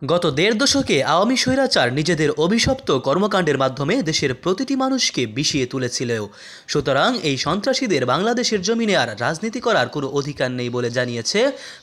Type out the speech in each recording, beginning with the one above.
গত দেড় দশকে আওয়ামী স্বৈরাচার নিজেদের অভিশপ্ত কর্মকাণ্ডের মাধ্যমে দেশের প্রতিটি মানুষকে বিষিয়ে তুলেছিল। সুতরাং এই সন্ত্রাসীদের বাংলাদেশের জমিনে আর রাজনীতি করার কোনো অধিকার নেই বলে জানিয়েছে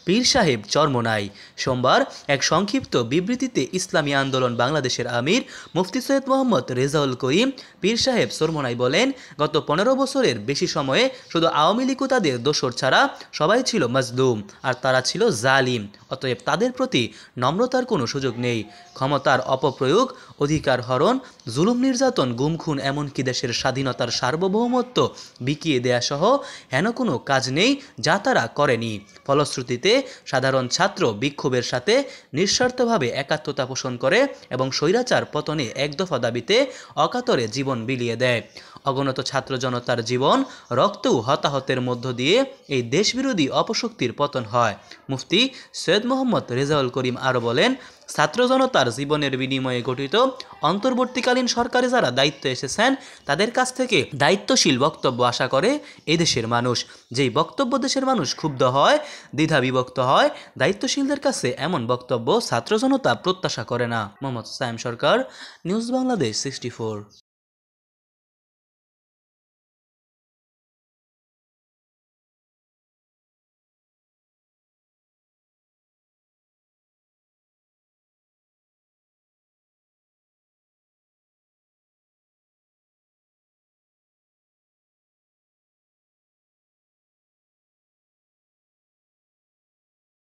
পীর সাহেব চরমোনাই। সোমবার এক সংক্ষিপ্ত বিবৃতিতে ইসলামী আন্দোলন বাংলাদেশের আমির মুফতি সৈয়দ মোহাম্মদ রেজাউল করিম পীর সাহেব চরমোনাই বলেন, গত 15 বছরের বেশি সময়ে শুধু আওয়ামী লীগ তাদের দোসর ছাড়া সবাই ছিল মাজলুম, আর তারা ছিল জালিম। অতএব তাদের প্রতি নম্রতার কোনো সুযোগ নেই। ক্ষমতার অপপ্রয়োগ, অধিকার হরণ, জুলুম নির্যাতন, গুম খুন, এমনকি দেশের স্বাধীনতার সার্বভৌমত্ব বিকিয়ে দেয়া সহ হেন কোনো কাজ নেই যা তারা করেনি। ফলশ্রুতিতে সাধারণ ছাত্র বিক্ষোভের সাথে নিঃস্বার্থভাবে একাত্মতা পোষণ করে এবং স্বৈরাচার পতনে একদফা দাবিতে অকাতরে জীবন বিলিয়ে দেয়। অগণত ছাত্র জনতার জীবন, রক্ত ও হতাহতের মধ্য দিয়ে এই দেশবিরোধী অপশক্তির পতন হয়। মুফতি সৈয়দ মোহাম্মদ রেজাউল করিম আরও বলেন, ছাত্র জনতার জীবনের বিনিময়ে গঠিত অন্তর্বর্তীকালীন সরকারে যারা দায়িত্ব এসেছেন তাদের কাছ থেকে দায়িত্বশীল বক্তব্য আশা করে এদেশের মানুষ। যেই বক্তব্য দেশের মানুষ ক্ষুব্ধ হয়, দ্বিধা বিভক্ত হয়, দায়িত্বশীলদের কাছে এমন বক্তব্য ছাত্র জনতা প্রত্যাশা করে না। মোহাম্মদ সায়েম সরকার, নিউজ বাংলাদেশ 64।